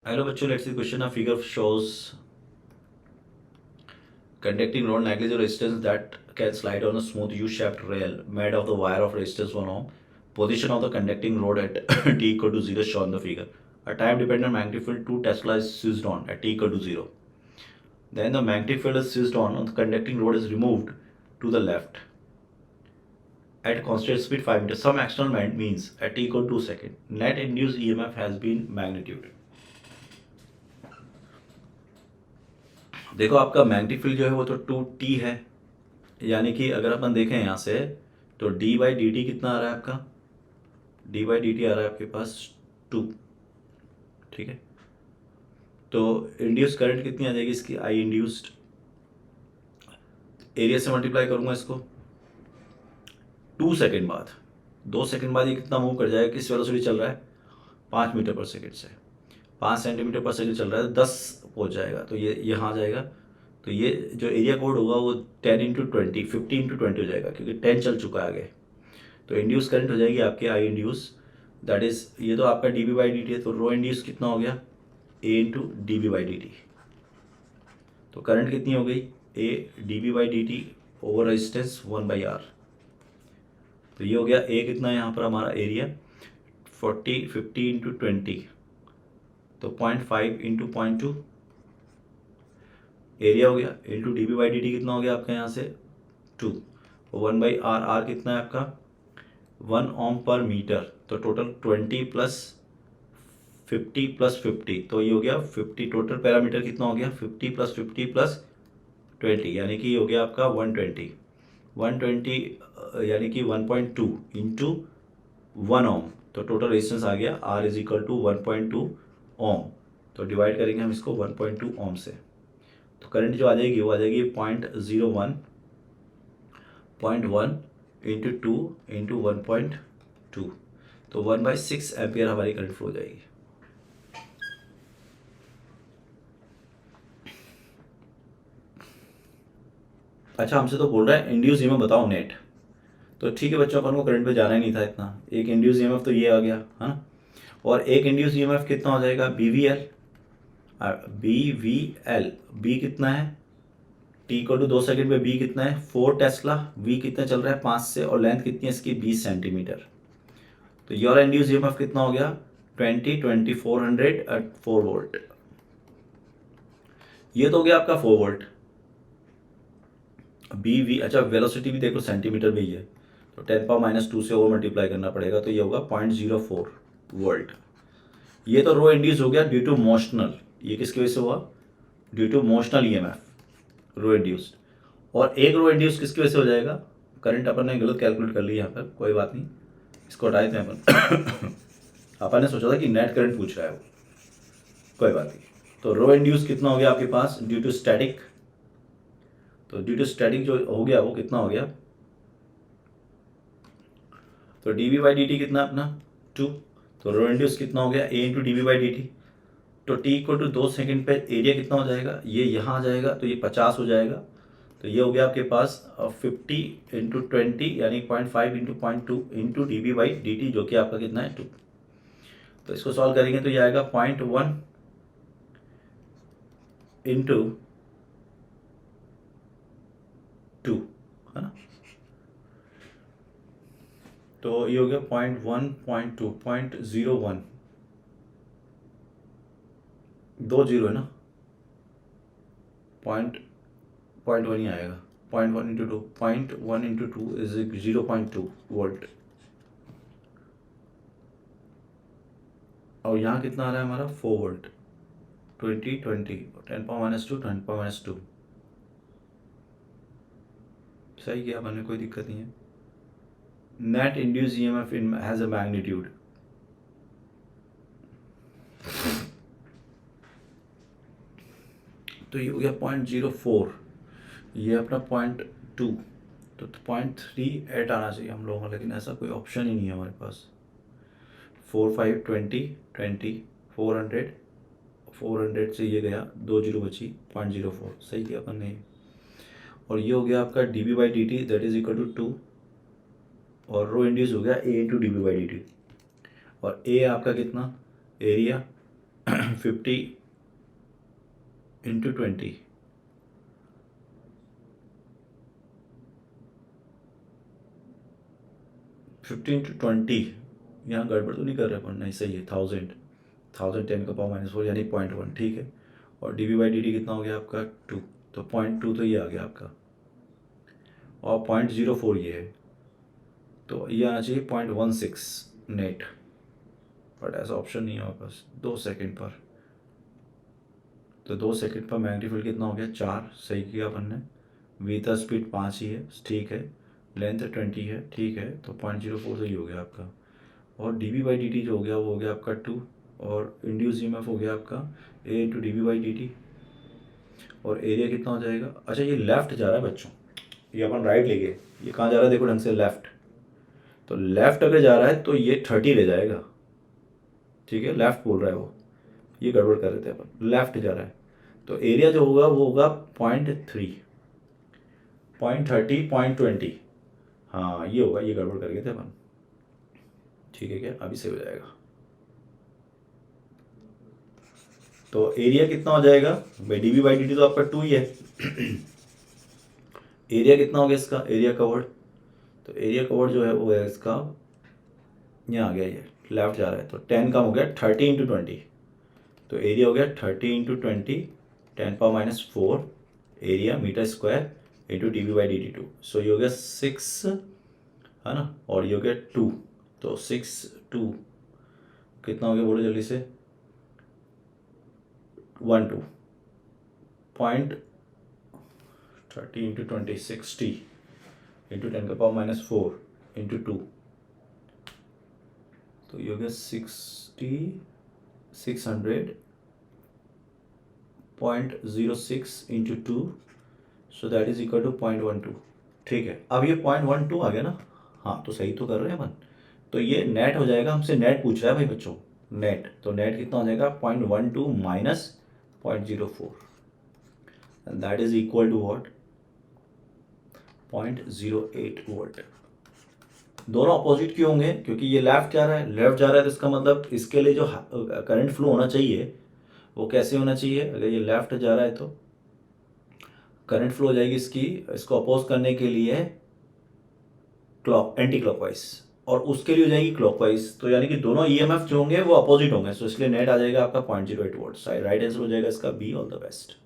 Hello बच्चों, let's see question of figure shows conducting rod necklace or resistance that can slide on a smooth U-shaped rail made of the wire of resistance 1 ohm. Position of the conducting rod at t equal to 0 shown in the figure. A time dependent magnetic field 2 Tesla is switched on at t equal to 0. Then the magnetic field is switched on the conducting rod is removed to the left at constant speed 5 meters. Some external moment means at t equal to 2 seconds. Net induced EMF has been magnitude. देखो आपका magnetic field जो है वो तो 2t है, यानी कि अगर अपन देखें यहाँ से तो डी बाई डी टी कितना आ रहा है आपका, डी बाई डी टी आ रहा है आपके पास 2। ठीक है, तो इंड्यूस करंट कितनी आ जाएगी इसकी, आई इंड्यूस्ड, एरिया से मल्टीप्लाई करूँगा इसको 2 सेकेंड बाद, 2 सेकेंड बाद ये कितना मूव कर जाएगा, किस वेलोसिटी चल रहा है 5 मीटर पर सेकेंड से 5 सेंटीमीटर पर सेकेंड चल रहा है, 10 पहुँच जाएगा, तो ये यहाँ आ जाएगा। तो ये जो एरिया कोड होगा वो 10 इंटू 20 50 इंटू 20 हो जाएगा, क्योंकि 10 चल चुका है आगे। तो इंड्यूस करंट हो जाएगी आपके आई इंड्यूस, दैट इज ये तो आपका D B by D T है, तो रो इंड्यूस कितना हो गया A into D B by D T. तो करंट कितनी हो गई A D B by D T over resistance 1/r। तो ये हो गया ए कितना है यहाँ पर हमारा एरिया 50 इंटू 20, तो 0.5 इंटू 0.2 एरिया हो गया, into D B by D T कितना हो गया आपका यहाँ से 2, 1/r, आर कितना है आपका 1 ओम पर मीटर, तो टोटल 20 प्लस 50 प्लस 50, तो ये हो गया 50। टोटल पैरामीटर कितना हो गया 50 प्लस 50 प्लस 20, यानी कि ये हो गया आपका 120 यानी कि 1.2 इंटू 1 ओम, तो टोटल रेजिस्टेंस आ गया R इज इक्वल टू 1.2 ओम। तो डिवाइड करेंगे हम इसको 1.2 ओम से, तो करंट जो आ जाएगी वो आ जाएगी 0.1 इंटू 2 इंटू 1.2, तो 1/6 एम्पियर हमारी करंट फ्लो हो जाएगी। अच्छा, हमसे तो बोल रहा है इंड्यूस ईएमएफ बताओ नेट, तो ठीक है बच्चों, अपन को करंट पे जाना ही नहीं था इतना, एक इंड्यूस ईएमएफ तो ये आ गया है ना, और एक इंड्यूस ईएमएफ कितना हो जाएगा BVL, BVL बी कितना है टी इक्वल टू 2 सेकेंड पे बी कितना है 4 टेस्ला, वी कितना चल रहा है 5 से, और लेंथ कितनी है इसकी 20 सेंटीमीटर। तो योर इंड्यूस ईएमएफ कितना हो गया 400 एट 4 वोल्ट। ये तो हो गया आपका 4 वोल्ट। BV, अच्छा वेलोसिटी भी देखो सेंटीमीटर में ही है, तो 10⁻² से ओवर मल्टीप्लाई करना पड़ेगा, तो ये होगा 0.04 वोल्ट। ये तो रो इंड्यूस हो गया ड्यू टू मोशनल, ये किसकी वजह से हुआ due to motional EMF rho induced. और एक रो इंड्यूस किसकी वजह से हो जाएगा, करंट अपन ने गलत कैलकुलेट कर लिया यहाँ पर, कोई बात नहीं, इसको हटाए थे अपन अपन ने सोचा था कि नेट करंट पूछ रहा है वो, कोई बात नहीं। तो रो इंड्यूस कितना हो गया आपके पास ड्यू टू स्टैटिक, तो ड्यू टू स्टैटिक जो हो गया वो कितना हो गया, तो D B by D T कितना अपना 2, तो रो इंड्यूस कितना हो गया A into D B by D T. तो टी इक्वल टू 2 सेकेंड पे एरिया कितना हो जाएगा, ये यहाँ आ जाएगा, तो ये 50 हो जाएगा, तो ये हो गया आपके पास 50 इंटू 20 यानी 0.5 into 0.2 into D B by D t, जो कि आपका कितना है 2। तो इसको सॉल्व करेंगे तो ये आएगा 0.1 इंटू 2, है ना, तो ये हो गया 0.1 0.2 0.01 2 जीरो है ना, 0.1 ही आएगा, 0.1 इंटू 2 0.1 इंटू 2 इज 0.2 वोल्ट। और यहाँ कितना आ रहा है हमारा 4 वोल्ट, 20 10⁻², 10⁻²। सही किया मैंने, कोई दिक्कत नहीं है। Net induce EMF has a magnitude, तो ये हो गया 0.04, ये अपना 0.2, तो 0.38 आना चाहिए हम लोगों का, लेकिन ऐसा कोई ऑप्शन ही नहीं है हमारे पास। 4 5 20 20 400 से ये गया 2 जीरो बची 0.04, सही किया अपन ने। और ये हो गया आपका D B by D T, that is equal to 2, और रो इंड्यूस हो गया A into D B by D T, और ए आपका कितना एरिया 50 इंटू 20, फिफ्टी इंटू 20, यहाँ गड़बड़ तो नहीं कर रहे अपन? नहीं, सही है। 1000 10 का पावर -4 यानी 0.1, ठीक है। और dv/dt कितना हो गया आपका? 2, तो 0.2 तो ये आ गया आपका, और 0.04 ये है, तो ये आना चाहिए 0.16 नेट, बट ऐसा ऑप्शन नहीं है हमारे पास। 2 सेकंड पर, तो 2 सेकंड पर मैग्नेटिक फील्ड कितना हो गया? 4, सही किया अपन ने। वी का स्पीड 5 ही है, ठीक है। लेंथ 20 है, ठीक है, तो 0.04 तो ये हो गया आपका। और dv/dt जो हो गया वो हो गया आपका 2, और इंड्यूस ईएमएफ हो गया आपका a इंटू dv/dt। और एरिया कितना हो जाएगा? अच्छा, ये लेफ्ट जा रहा है बच्चों, ये अपन राइट ले गए, ये कहाँ जा रहा है देखो ढंग से? लेफ्ट। तो लेफ्ट अगर जा रहा है तो ये 30 ले जाएगा, ठीक है। लेफ्ट बोल रहा है वो, ये गड़बड़ कर रहे थे अपन, लेफ्ट जा रहा है। तो एरिया जो होगा वो होगा 0.3, 0.30, 0.20, हाँ ये होगा, ये गड़बड़ कर गए थे अपन, ठीक है क्या? अभी सही हो जाएगा। तो एरिया कितना हो जाएगा भाई? dv/dt तो आपका 2 ही है। एरिया कितना हो गया इसका? एरिया कवर्ड, तो एरिया कवर्ड जो है वो है इसका, यहाँ आ गया, ये लेफ्ट जा रहा है, तो 10 कम हो गया 30 इंटू 20, तो एरिया हो गया 30 into 20, 10⁻⁴ area meter square into dv/dt 2, so ये हो गया 6, है ना, और ये हो गया 2, तो 6 2 कितना हो गया बोलो जल्दी से? 12 30 इंटू 20, 60 इंटू 10⁻⁴ इंटू 2, तो ये हो गया 60600.06 into 2, so that is equal to 0.12, ठीक है। अब ये 0.12 आ गया ना? हाँ, तो सही तो कर रहे हैं अपन। तो ये नेट हो जाएगा, हमसे नेट पूछ रहा है भाई बच्चों, नेट। तो नेट कितना हो जाएगा? 0.12 minus 0.04, and that is equal to what? 0.08 volt. दोनों अपोजिट क्यों होंगे? क्योंकि ये लेफ्ट जा रहा है, लेफ्ट जा रहा है, तो इसका मतलब इसके लिए जो करंट फ्लो होना चाहिए वो कैसे होना चाहिए? अगर ये लेफ्ट जा रहा है तो करंट फ्लो हो जाएगी इसकी, इसको अपोज करने के लिए एंटी क्लॉकवाइज, और उसके लिए हो जाएगी क्लॉकवाइज। तो यानी कि दोनों ईएमएफ जो होंगे वो अपोजिट होंगे, सो इसलिए नेट आ जाएगा आपका 0.08 वोल्ट। राइट आंसर हो जाएगा इसका बी। All the best.